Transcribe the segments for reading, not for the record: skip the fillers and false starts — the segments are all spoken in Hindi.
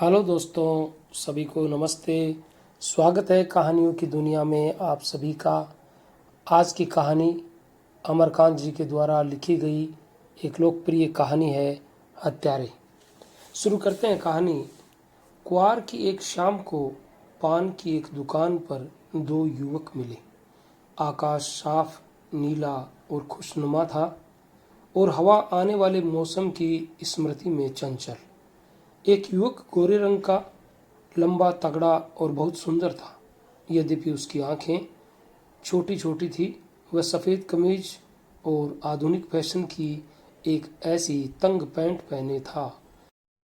हेलो दोस्तों, सभी को नमस्ते। स्वागत है कहानियों की दुनिया में आप सभी का। आज की कहानी अमरकांत जी के द्वारा लिखी गई एक लोकप्रिय कहानी है हत्यारे। शुरू करते हैं कहानी। क्वार की एक शाम को पान की एक दुकान पर दो युवक मिले। आकाश साफ नीला और खुशनुमा था और हवा आने वाले मौसम की स्मृति में चंचल। एक युवक गोरे रंग का, लंबा, तगड़ा और बहुत सुंदर था। यद्यपि उसकी आंखें छोटी छोटी थी। वह सफ़ेद कमीज और आधुनिक फैशन की एक ऐसी तंग पैंट पहने था।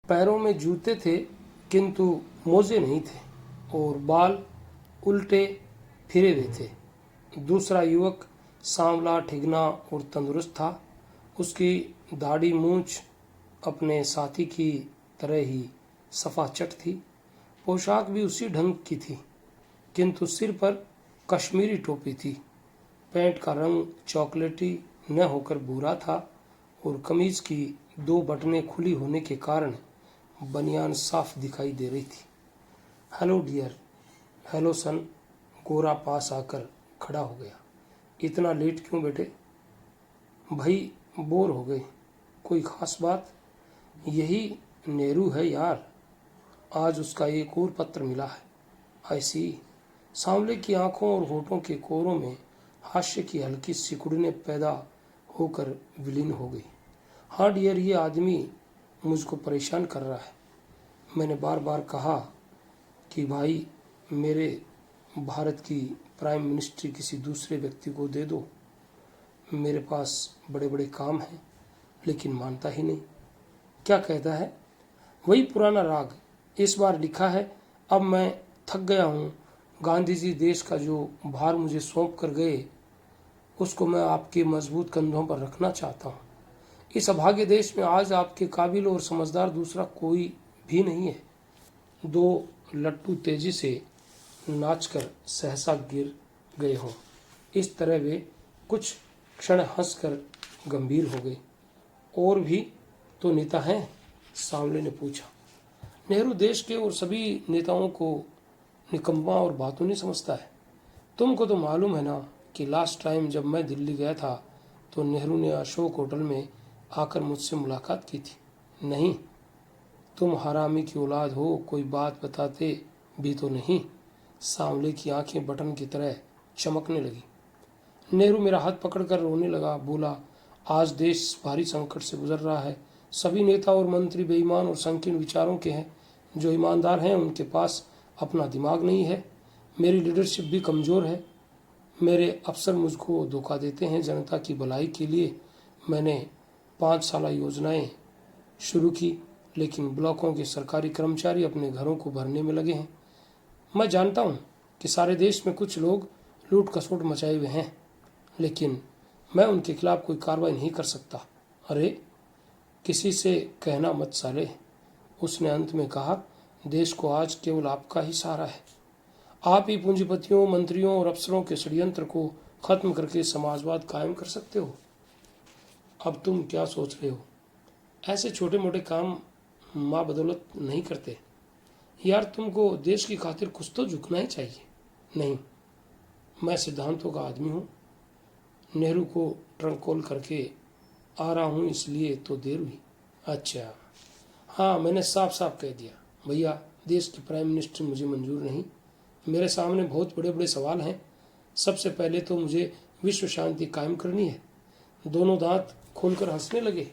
पैरों में जूते थे किंतु मोजे नहीं थे और बाल उल्टे फिरे हुए थे। दूसरा युवक सांवला, ठिगना और तंदुरुस्त था। उसकी दाढ़ी मूंछ अपने साथी की तरह ही सफाचट थी। पोशाक भी उसी ढंग की थी किंतु सिर पर कश्मीरी टोपी थी। पैंट का रंग चॉकलेटी न होकर भूरा था और कमीज की दो बटनें खुली होने के कारण बनियान साफ दिखाई दे रही थी। Hello dear. Hello son. गोरा पास आकर खड़ा हो गया। इतना लेट क्यों बेटे? भाई बोर हो गए। कोई खास बात? यही नेहरू है यार। आज उसका एक और पत्र मिला है। ऐसी सांवले की आंखों और होठों के कोरों में हास्य की हल्की सिकुड़ने पैदा होकर विलीन हो गई। हाँ डियर, ये आदमी मुझको परेशान कर रहा है। मैंने बार बार कहा कि भाई मेरे भारत की प्राइम मिनिस्ट्री किसी दूसरे व्यक्ति को दे दो। मेरे पास बड़े बड़े काम हैं, लेकिन मानता ही नहीं। क्या कहता है? वही पुराना राग। इस बार लिखा है, अब मैं थक गया हूँ। गांधी जी देश का जो भार मुझे सौंप कर गए उसको मैं आपके मजबूत कंधों पर रखना चाहता हूँ। इस अभागे देश में आज आपके काबिल और समझदार दूसरा कोई भी नहीं है। दो लट्टू तेजी से नाचकर सहसा गिर गए हों। इस तरह वे कुछ क्षण हंसकर गंभीर हो गए। और भी तो नेता हैं? सांवले ने पूछा। नेहरू देश के और सभी नेताओं को निकम्मा और बातों नहीं समझता है। तुमको तो मालूम है ना कि लास्ट टाइम जब मैं दिल्ली गया था तो नेहरू ने अशोक होटल में आकर मुझसे मुलाकात की थी। नहीं, तुम हरामी की औलाद हो, कोई बात बताते भी तो नहीं। सांवले की आंखें बटन की तरह चमकने लगी। नेहरू मेरा हाथ पकड़कर रोने लगा। बोला, आज देश भारी संकट से गुजर रहा है। सभी नेता और मंत्री बेईमान और संकीर्ण विचारों के हैं। जो ईमानदार हैं उनके पास अपना दिमाग नहीं है। मेरी लीडरशिप भी कमज़ोर है। मेरे अफसर मुझको धोखा देते हैं। जनता की भलाई के लिए मैंने 5 साल योजनाएं शुरू की, लेकिन ब्लॉकों के सरकारी कर्मचारी अपने घरों को भरने में लगे हैं। मैं जानता हूँ कि सारे देश में कुछ लोग लूट खसोट मचाए हुए हैं, लेकिन मैं उनके खिलाफ कोई कार्रवाई नहीं कर सकता। अरे किसी से कहना मत साले, उसने अंत में कहा। देश को आज केवल आपका ही सहारा है। आप ही पूंजीपतियों, मंत्रियों और अफसरों के षड्यंत्र को खत्म करके समाजवाद कायम कर सकते हो। अब तुम क्या सोच रहे हो? ऐसे छोटे मोटे काम माँ बदौलत नहीं करते यार। तुमको देश की खातिर कुछ तो झुकना ही चाहिए। नहीं, मैं सिद्धांतों का आदमी हूँ। नेहरू को ट्रंक कॉल करके आ रहा हूँ, इसलिए तो देर हुई। अच्छा हाँ, मैंने साफ साफ कह दिया भैया, देश की प्राइम मिनिस्टर मुझे मंजूर नहीं। मेरे सामने बहुत बड़े बड़े सवाल हैं। सबसे पहले तो मुझे विश्व शांति कायम करनी है। दोनों दांत खोलकर हंसने लगे।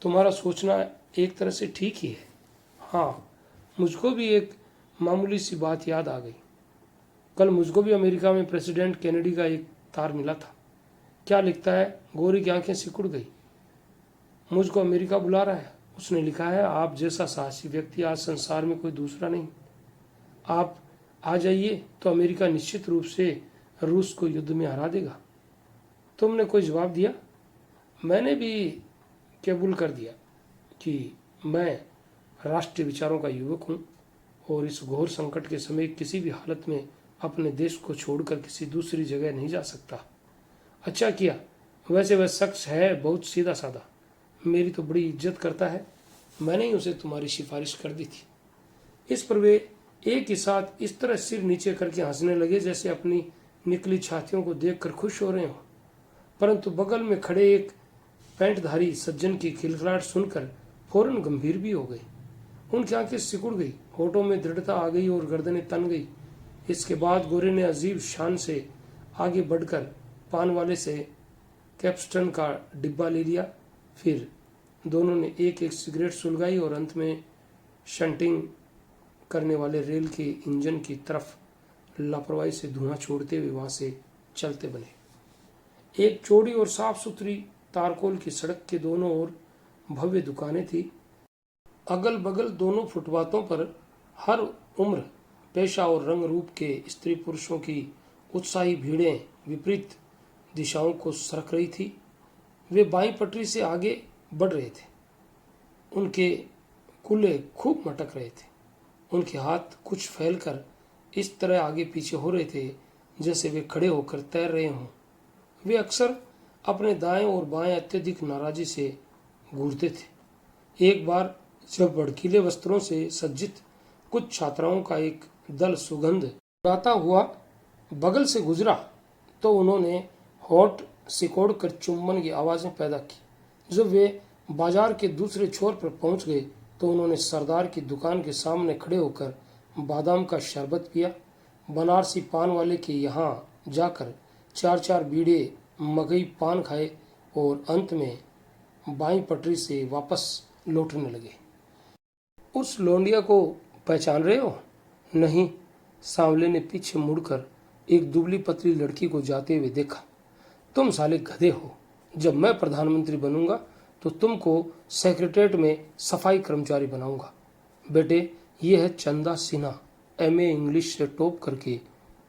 तुम्हारा सोचना एक तरह से ठीक ही है। हाँ, मुझको भी एक मामूली सी बात याद आ गई। कल मुझको भी अमेरिका में प्रेसिडेंट कैनेडी का एक तार मिला था। क्या लिखता है? गोरी की आंखें सिकुड़ गई। मुझको अमेरिका बुला रहा है। उसने लिखा है, आप जैसा साहसी व्यक्ति आज संसार में कोई दूसरा नहीं। आप आ जाइए तो अमेरिका निश्चित रूप से रूस को युद्ध में हरा देगा। तुमने कोई जवाब दिया? मैंने भी कबूल कर दिया कि मैं राष्ट्रीय विचारों का युवक हूँ और इस घोर संकट के समय किसी भी हालत में अपने देश को छोड़कर किसी दूसरी जगह नहीं जा सकता। अच्छा किया। वैसे वह शख्स है बहुत सीधा साधा। मेरी तो बड़ी इज्जत करता है। मैंने ही उसे तुम्हारी सिफारिश कर दी थी। इस पर वे एक ही साथ इस तरह सिर नीचे करके हंसने लगे जैसे अपनी निकली छातियों को देखकर खुश हो रहे हों। परंतु बगल में खड़े एक पैंटधारी सज्जन की खिलखिलाहट सुनकर फौरन गंभीर भी हो गए। उनकी आंखें सिकुड़ गई, होठों में दृढ़ता आ गई और गर्दनें तन गई। इसके बाद गोरे ने अजीब शान से आगे बढ़कर पान वाले से कैप्स्टन का डिब्बा ले लिया। फिर दोनों ने एक एक सिगरेट सुलगाई और अंत में शंटिंग करने वाले रेल के इंजन की तरफ लापरवाही से धुआं छोड़ते हुए वहां से चलते बने। एक चौड़ी और साफ सुथरी तारकोल की सड़क के दोनों ओर भव्य दुकानें थी। अगल बगल दोनों फुटपाथों पर हर उम्र, पेशा और रंग रूप के स्त्री पुरुषों की उत्साही भीड़ें विपरीत दिशाओं को सरक रही थी। वे बाईं पटरी से आगे बढ़ रहे थे। उनके कुल्ले खूब मटक रहे थे। उनके हाथ कुछ फैलकर इस तरह आगे पीछे हो रहे थे जैसे वे खड़े होकर तैर रहे हों। वे अक्सर अपने दाएं और बाएं अत्यधिक नाराजी से घूरते थे। एक बार जब भड़कीले वस्त्रों से सज्जित कुछ छात्राओं का एक दल सुगंध उड़ाता हुआ बगल से गुजरा तो उन्होंने होठ सिकोड़ कर चुम्बन की आवाजें पैदा की। जब वे बाजार के दूसरे छोर पर पहुंच गए तो उन्होंने सरदार की दुकान के सामने खड़े होकर बादाम का शरबत पिया। बनारसी पान वाले के यहाँ जाकर चार चार बीड़े मगई पान खाए और अंत में बाईं पटरी से वापस लौटने लगे। उस लौंडिया को पहचान रहे हो? नहीं, सांवले ने पीछे मुड़कर एक दुबली पतली लड़की को जाते हुए देखा। तुम साले गधे हो। जब मैं प्रधानमंत्री बनूंगा तो तुमको सेक्रेटरीट में सफाई कर्मचारी बनाऊंगा। बेटे, ये है चंदा सिन्हा, एमए इंग्लिश से टॉप करके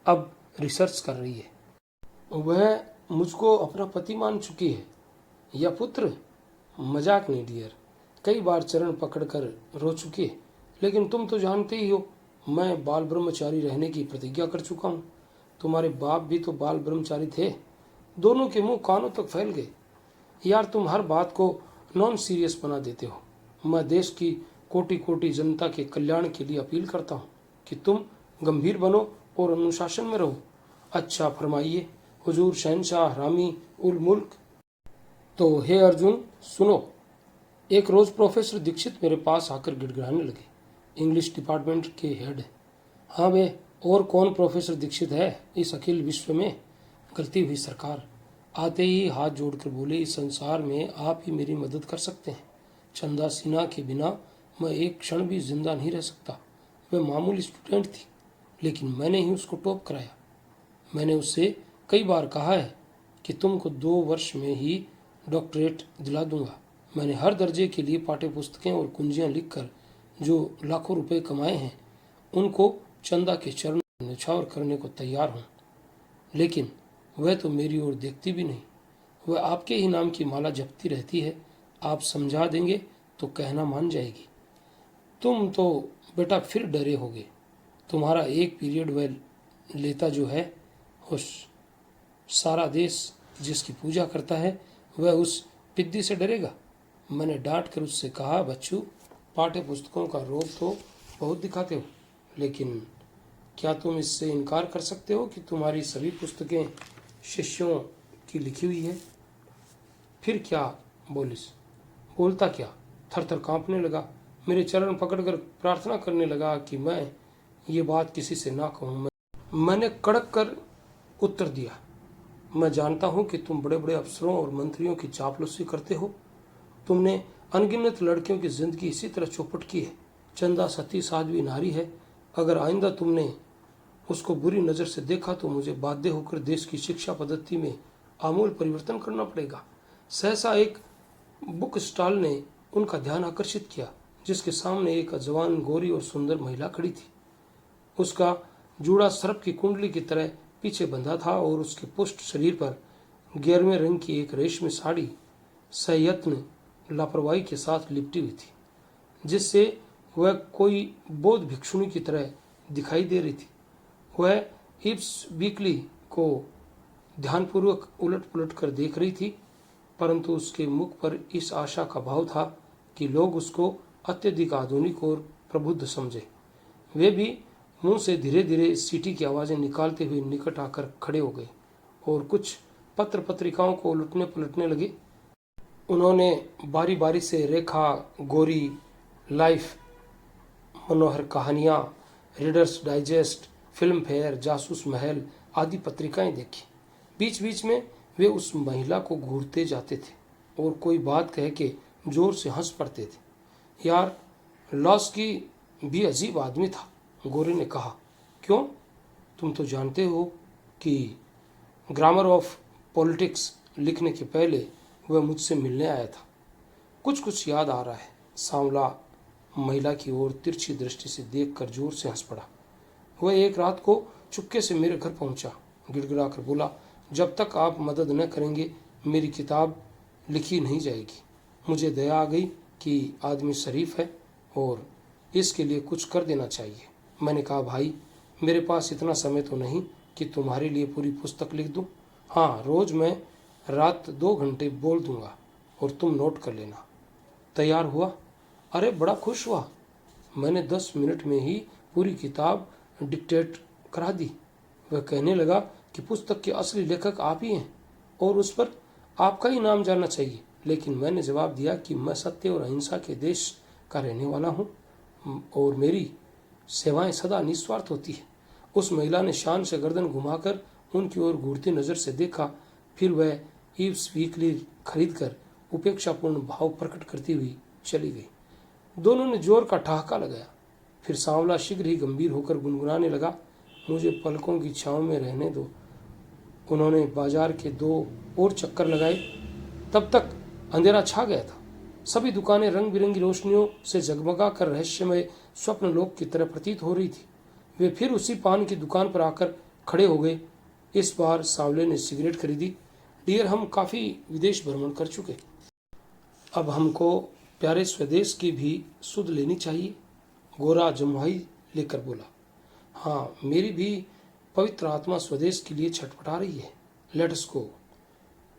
अब रिसर्च कर रही है। वह मुझको अपना पति मान चुकी है। या पुत्र? मजाक नहीं डियर। कई बार चरण पकड़कर रो चुकी है। लेकिन तुम तो जानते ही हो, मैं बाल ब्रह्मचारी रहने की प्रतिज्ञा कर चुका हूँ। तुम्हारे बाप भी तो बाल ब्रह्मचारी थे। दोनों के मुंह कानों तक फैल गए। यार, तुम हर बात को नॉन सीरियस बना देते हो। मैं देश की कोटि कोटि जनता के कल्याण के लिए अपील करता हूँ कि तुम गंभीर बनो और अनुशासन में रहो। अच्छा फरमाइए हुजूर शहनशाह रामी उल मुल्क। तो हे अर्जुन, सुनो। एक रोज प्रोफेसर दीक्षित मेरे पास आकर गिड़गिड़ाने लगे। इंग्लिश डिपार्टमेंट के हेड। हाँ बे, और कौन प्रोफेसर दीक्षित है इस अखिल विश्व में? गलती हुई सरकार। आते ही हाथ जोड़कर बोले, इस संसार में आप ही मेरी मदद कर सकते हैं। चंदा सिन्हा के बिना मैं एक क्षण भी जिंदा नहीं रह सकता। वह मामूली स्टूडेंट थी, लेकिन मैंने ही उसको टॉप कराया। मैंने उससे कई बार कहा है कि तुमको 2 वर्ष में ही डॉक्टरेट दिला दूंगा। मैंने हर दर्जे के लिए पाठ्य पुस्तकें और कुंजियां लिखकर जो लाखों रुपए कमाए हैं उनको चंदा के चरणों में न्यौछावर करने को तैयार हूँ। लेकिन वह तो मेरी ओर देखती भी नहीं। वह आपके ही नाम की माला जपती रहती है। आप समझा देंगे तो कहना मान जाएगी। तुम तो बेटा फिर डरे होगे। तुम्हारा एक पीरियड वह लेता जो है, उस सारा देश जिसकी पूजा करता है वह उस पिद्दी से डरेगा। मैंने डांट कर उससे कहा, बच्चू, पाठ्य पुस्तकों का रोब तो बहुत दिखाते हो, लेकिन क्या तुम इससे इनकार कर सकते हो कि तुम्हारी सभी पुस्तकें शिष्यों की लिखी हुई है? फिर क्या बोलिस? बोलता क्या, थर थर कांपने लगा। मेरे चरण पकड़कर प्रार्थना करने लगा कि मैं ये बात किसी से ना कहूँ। मैंने कड़क कर उत्तर दिया, मैं जानता हूँ कि तुम बड़े बड़े अफसरों और मंत्रियों की चापलूसी करते हो। तुमने अनगिनत लड़कियों की जिंदगी इसी तरह चौपट की है। चंदा सती साध्वी नारी है। अगर आइंदा तुमने उसको बुरी नज़र से देखा तो मुझे बाध्य होकर देश की शिक्षा पद्धति में आमूल परिवर्तन करना पड़ेगा। सहसा एक बुक स्टॉल ने उनका ध्यान आकर्षित किया, जिसके सामने एक जवान गोरी और सुंदर महिला खड़ी थी। उसका जूड़ा सर्प की कुंडली की तरह पीछे बंधा था और उसके पुष्ट शरीर पर 11वें रंग की एक रेशमी साड़ी सयत्न लापरवाही के साथ लिपटी हुई थी, जिससे वह कोई बौद्ध भिक्षुणी की तरह दिखाई दे रही थी। वह इब्स वीकली को ध्यानपूर्वक उलट पुलट कर देख रही थी, परंतु उसके मुख पर इस आशा का भाव था कि लोग उसको अत्यधिक आधुनिक और प्रबुद्ध समझे। वे भी मुंह से धीरे धीरे सीटी की आवाजें निकालते हुए निकट आकर खड़े हो गए और कुछ पत्र पत्रिकाओं को उलटने पलटने लगे। उन्होंने बारी बारी से रेखा, गोरी, लाइफ, मनोहर कहानियाँ, रीडर्स डाइजेस्ट, फिल्म फेयर, जासूस महल आदि पत्रिकाएं देखी। बीच बीच में वे उस महिला को घूरते जाते थे और कोई बात कह के जोर से हंस पड़ते थे। यार, लॉस्की भी अजीब आदमी था, गोरे ने कहा। क्यों? तुम तो जानते हो कि ग्रामर ऑफ पॉलिटिक्स लिखने के पहले वह मुझसे मिलने आया था। कुछ कुछ याद आ रहा है। सांवला महिला की ओर तिरछी दृष्टि से देखकर जोर से हंस पड़ा। वह एक रात को चुपके से मेरे घर पहुंचा, गिड़गिड़ाकर बोला, जब तक आप मदद न करेंगे मेरी किताब लिखी नहीं जाएगी। मुझे दया आ गई कि आदमी शरीफ है और इसके लिए कुछ कर देना चाहिए। मैंने कहा, भाई, मेरे पास इतना समय तो नहीं कि तुम्हारे लिए पूरी पुस्तक लिख दूं। हाँ, रोज मैं रात 2 घंटे बोल दूंगा और तुम नोट कर लेना। तैयार हुआ? अरे, बड़ा खुश हुआ। मैंने 10 मिनट में ही पूरी किताब डिक्टेट करा दी। वह कहने लगा कि पुस्तक के असली लेखक आप ही हैं और उस पर आपका ही नाम जानना चाहिए। लेकिन मैंने जवाब दिया कि मैं सत्य और अहिंसा के देश का रहने वाला हूँ और मेरी सेवाएं सदा निस्वार्थ होती है। उस महिला ने शान से गर्दन घुमाकर उनकी ओर घूरती नजर से देखा। फिर वह ईव्स वीकली खरीदकर उपेक्षापूर्ण भाव प्रकट करती हुई चली गई। दोनों ने जोर का ठहाका लगाया। फिर सांवला शीघ्र ही गंभीर होकर गुनगुनाने लगा, मुझे पलकों की छांव में रहने दो। उन्होंने बाजार के 2 और चक्कर लगाए। तब तक अंधेरा छा गया था। सभी दुकानें रंग बिरंगी रोशनियों से जगमगा कर रहस्यमय स्वप्न लोक की तरह प्रतीत हो रही थी। वे फिर उसी पान की दुकान पर आकर खड़े हो गए। इस बार सांवले ने सिगरेट खरीदी। डियर, हम काफी विदेश भ्रमण कर चुके, अब हमको प्यारे स्वदेश की भी सुध लेनी चाहिए। गोरा जमुआई लेकर बोला। हाँ, मेरी भी पवित्र आत्मा स्वदेश के लिए छटपटा रही है। Let's go.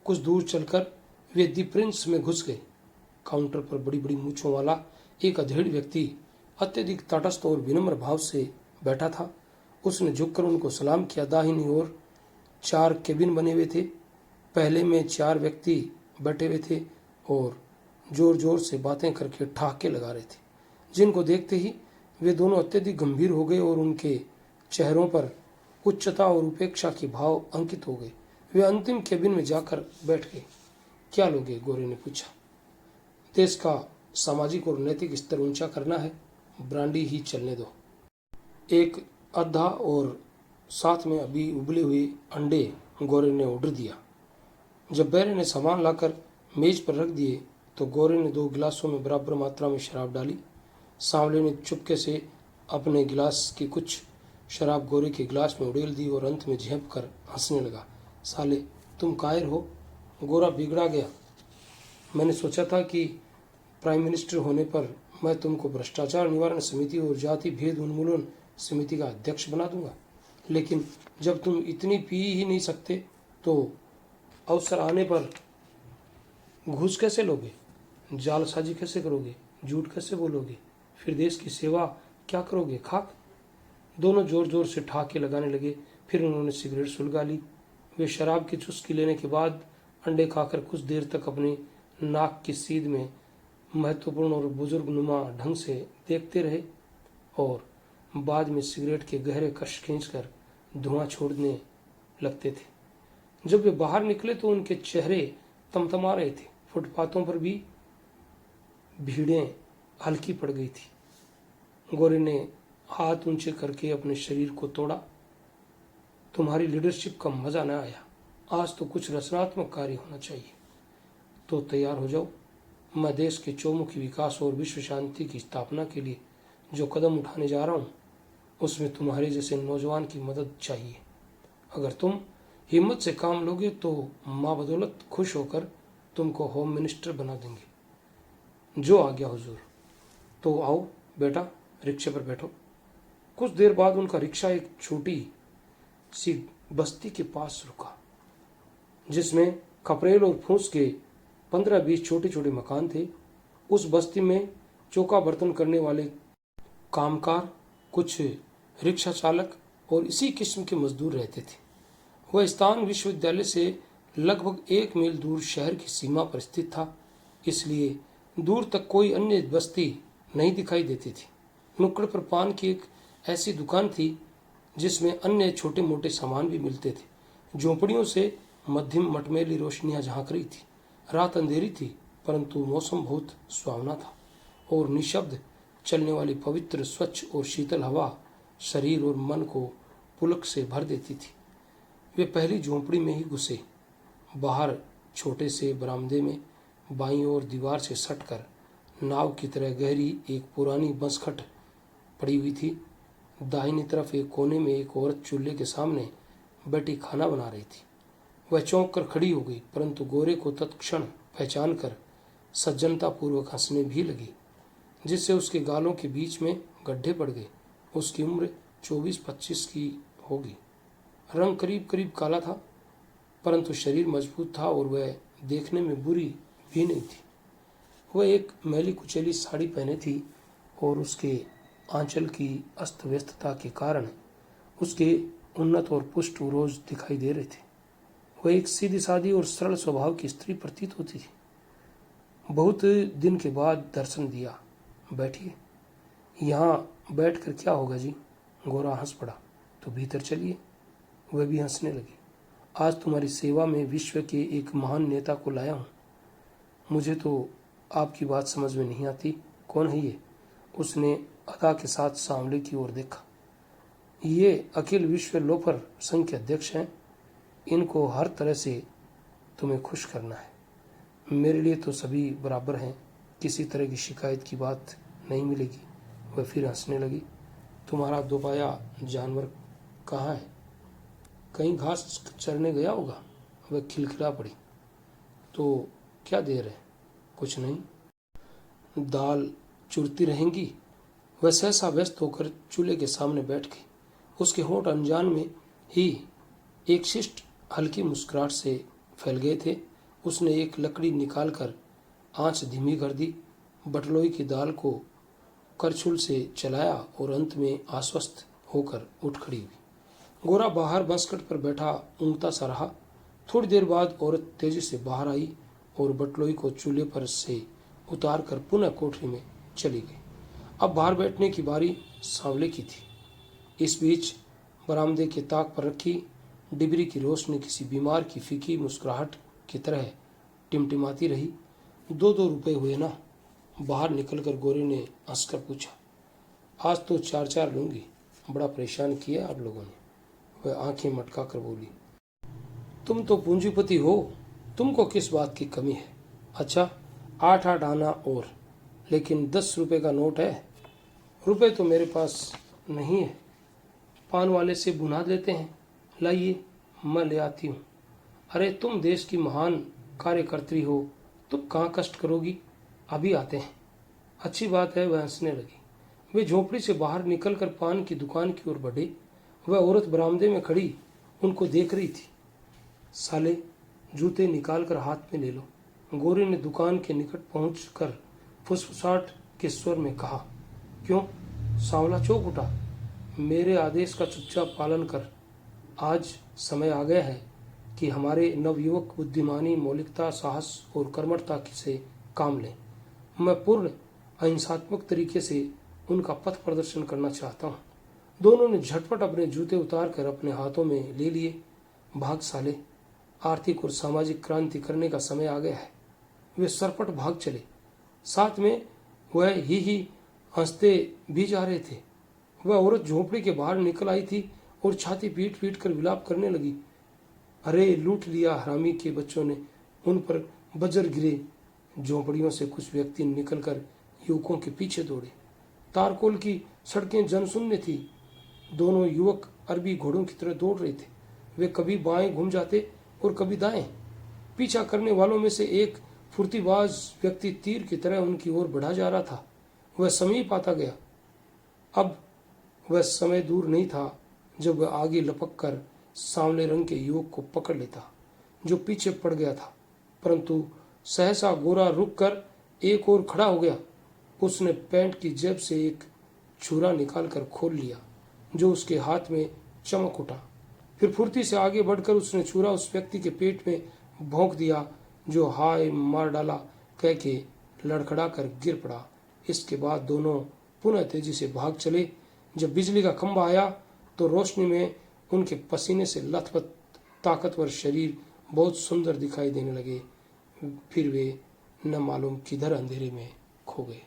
कुछ दूर चलकर वे दी प्रिंस में घुस गए। काउंटर पर बड़ी बड़ी मूछों वाला एक अधेड़ व्यक्ति अत्यधिक तटस्थ और विनम्र भाव से बैठा था। उसने झुककर उनको सलाम किया। दाहिनी ओर 4 केबिन बने हुए थे। पहले में 4 व्यक्ति बैठे हुए थे और जोर जोर से बातें करके ठहाके लगा रहे थे, जिनको देखते ही वे दोनों अत्यधिक गंभीर हो गए और उनके चेहरों पर उच्चता और उपेक्षा के भाव अंकित हो गए। वे अंतिम केबिन में जाकर बैठ गए। क्या लोगे? गोरे ने पूछा। देश का सामाजिक और नैतिक स्तर ऊंचा करना है, ब्रांडी ही चलने दो। एक अद्धा और साथ में अभी उबले हुए अंडे गोरे ने ऑर्डर दिया। जब बैरे ने सामान लाकर मेज पर रख दिए तो गोरे ने 2 गिलासों में बराबर मात्रा में शराब डाली। सांवले ने चुपके से अपने गिलास की कुछ शराब गोरे के गिलास में उड़ेल दी और अंत में झेंप कर हंसने लगा। साले, तुम कायर हो। गोरा बिगड़ा गया। मैंने सोचा था कि प्राइम मिनिस्टर होने पर मैं तुमको भ्रष्टाचार निवारण समिति और जाति भेद उन्मूलन समिति का अध्यक्ष बना दूंगा, लेकिन जब तुम इतनी पी ही नहीं सकते तो अवसर आने पर घूस कैसे लोगे, जालसाजी कैसे करोगे, झूठ कैसे बोलोगे, फिर देश की सेवा क्या करोगे? खाक। दोनों जोर जोर से ठहाके लगाने लगे। फिर उन्होंने सिगरेट सुलगा ली। वे शराब की चुस्की लेने के बाद अंडे खाकर कुछ देर तक अपने नाक की सीध में महत्वपूर्ण और बुजुर्ग नुमा ढंग से देखते रहे और बाद में सिगरेट के गहरे कश खींचकर धुआं छोड़ने लगते थे। जब वे बाहर निकले तो उनके चेहरे तमतमा रहे थे। फुटपाथों पर भी भीड़ें हल्की पड़ गई थी। गोरे ने हाथ ऊंचे करके अपने शरीर को तोड़ा। तुम्हारी लीडरशिप का मजा न आया। आज तो कुछ रचनात्मक कार्य होना चाहिए। तो तैयार हो जाओ। मैं देश के चौमुखी विकास और विश्व शांति की स्थापना के लिए जो कदम उठाने जा रहा हूँ उसमें तुम्हारे जैसे नौजवान की मदद चाहिए। अगर तुम हिम्मत से काम लोगे तो माँ बदौलत खुश होकर तुमको होम मिनिस्टर बना देंगे। जो आ गया हुजूर। तो आओ बेटा, रिक्शे पर बैठो। कुछ देर बाद उनका रिक्शा एक छोटी सी बस्ती के पास रुका जिसमें खपरेल और फूस के 15-20 छोटे छोटे मकान थे। उस बस्ती में चौका बर्तन करने वाले कामकार, कुछ रिक्शा चालक और इसी किस्म के मजदूर रहते थे। वह स्थान विश्वविद्यालय से लगभग 1 मील दूर शहर की सीमा पर स्थित था, इसलिए दूर तक कोई अन्य बस्ती नहीं दिखाई देती थी। नुक्कड़ पर पान की एक ऐसी दुकान थी जिसमें अन्य छोटे मोटे सामान भी मिलते थे। झोंपड़ियों से मध्यम मटमैली रोशनियां झांक रही थी। रात अंधेरी थी, परंतु मौसम बहुत सुहावना था और निशब्द चलने वाली पवित्र, स्वच्छ और शीतल हवा शरीर और मन को पुलक से भर देती थी। वे पहली झोंपड़ी में ही घुसे। बाहर छोटे से बरामदे में बाईं ओर दीवार से सटकर नाव की तरह गहरी एक पुरानी बसखट पड़ी हुई थी। दाहिनी तरफ एक कोने में एक औरत चूल्हे के सामने बैठी खाना बना रही थी। वह चौंक कर खड़ी हो गई, परंतु गोरे को तत्क्षण पहचान कर सज्जनतापूर्वक हंसने भी लगी, जिससे उसके गालों के बीच में गड्ढे पड़ गए। उसकी उम्र 24-25 की होगी। रंग करीब करीब काला था, परंतु शरीर मजबूत था और वह देखने में बुरी भी नहीं थी। वह एक मैली कुचैली साड़ी पहने थी और उसके आंचल की अस्त व्यस्तता के कारण उसके उन्नत और पुष्ट उरोज दिखाई दे रहे थे। वह एक सीधी सादी और सरल स्वभाव की स्त्री प्रतीत होती थी। बहुत दिन के बाद दर्शन दिया। बैठिए। यहाँ बैठकर क्या होगा जी? गोरा हंस पड़ा। तो भीतर चलिए। वह भी हंसने लगी। आज तुम्हारी सेवा में विश्व के एक महान नेता को लाया हूँ। मुझे तो आपकी बात समझ में नहीं आती। कौन है ये? उसने अदा के साथ सांवले की ओर देखा। ये अखिल विश्व लोफर संघ के अध्यक्ष हैं। इनको हर तरह से तुम्हें खुश करना है। मेरे लिए तो सभी बराबर हैं, किसी तरह की शिकायत की बात नहीं मिलेगी। वह फिर हंसने लगी। तुम्हारा दोपाया जानवर कहाँ है? कहीं घास चरने गया होगा। वह खिलखिला पड़ी। तो क्या देर है? कुछ नहीं, दाल चुरती रहेंगी। वह सहसा व्यस्त होकर चूल्हे के सामने बैठ गई। उसके होंठ अनजान में ही एक शिष्ट हल्की मुस्कुराहट से फैल गए थे। उसने एक लकड़ी निकालकर आंच धीमी कर दी, बटलोई की दाल को करछुल से चलाया और अंत में आश्वस्त होकर उठ खड़ी हुई। गोरा बाहर बंसकट पर बैठा ऊँगता सा रहा। थोड़ी देर बाद औरत तेजी से बाहर आई और बटलोई को चूल्हे पर से उतार कर पुनः कोठरी में चली गई। अब बाहर बैठने की बारी सांवले की थी। इस बीच बरामदे के ताक पर रखी डिबरी की रोशनी किसी बीमार की फीकी मुस्कुराहट की तरह टिमटिमाती रही। 2-2 रुपए हुए ना? बाहर निकलकर गोरे ने हंसकर पूछा। आज तो 4-4 लूंगी। बड़ा परेशान किया आप लोगों ने। वह आंखें मटका कर बोली। तुम तो पूंजीपति हो, तुमको किस बात की कमी है? अच्छा, 8-8 आना और, लेकिन 10 रुपए का नोट है? रुपए तो मेरे पास नहीं है, पान वाले से बुना देते हैं। लाइए, मैं ले आती हूँ। अरे तुम देश की महान कार्यकर्त्री हो, तुम कहाँ कष्ट करोगी? अभी आते हैं। अच्छी बात है। वह हंसने लगी। वे झोपड़ी से बाहर निकलकर पान की दुकान की ओर बढ़े। वह औरत बरामदे में खड़ी उनको देख रही थी। साले, जूते निकालकर हाथ में ले लो। गोरे ने दुकान के निकट पहुंचकर फुसफुसाहट के स्वर में कहा। क्यों? सांवला चौंक उठा। मेरे आदेश का चुपचाप पालन कर। आज समय आ गया है कि हमारे नवयुवक बुद्धिमानी, मौलिकता, साहस और कर्मठता से काम लें। मैं पूर्ण अहिंसात्मक तरीके से उनका पथ प्रदर्शन करना चाहता हूँ। दोनों ने झटपट अपने जूते उतारकर अपने हाथों में ले लिए। भाग साले, आर्थिक और सामाजिक क्रांति करने का समय आ गया है। वे सरपट भाग चले। साथ में वह ही हंसते भी जा रहे थे। वह औरत झोपड़ी के बाहर निकल आई थी और छाती पीट पीट कर विलाप करने लगी। अरे लूट लिया हरामी के बच्चों ने। उन पर बजर गिरे। झोपड़ियों से कुछ व्यक्ति निकलकर युवकों के पीछे दौड़े। तारकोल की सड़कें जनशून्य थी। दोनों युवक अरबी घोड़ों की तरह दौड़ रहे थे। वे कभी बाएं घूम जाते और कभी दाएं। पीछा करने वालों में से एक फुर्तीबाज व्यक्ति तीर की तरह उनकी ओर बढ़ा जा रहा था। वह समीप आता गया। अब वह समय दूर नहीं था जब वह आगे लपक कर सांवले रंग के युवक को पकड़ लेता जो पीछे पड़ गया था, परंतु सहसा गोरा रुक कर एक और खड़ा हो गया। उसने पैंट की जेब से एक छुरा निकालकर खोल लिया जो उसके हाथ में चमक उठा। फिर फुर्ती से आगे बढ़कर उसने छुरा उस व्यक्ति के पेट में भोंक दिया जो हाय मार डाला कह के लड़खड़ा कर गिर पड़ा। इसके बाद दोनों पुनः तेजी से भाग चले। जब बिजली का खंभा आया तो रोशनी में उनके पसीने से लथपथ ताकतवर शरीर बहुत सुंदर दिखाई देने लगे। फिर वे न मालूम किधर अंधेरे में खो गए।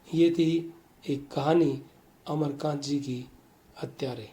ये थी एक कहानी अमरकांत जी की हत्यारे।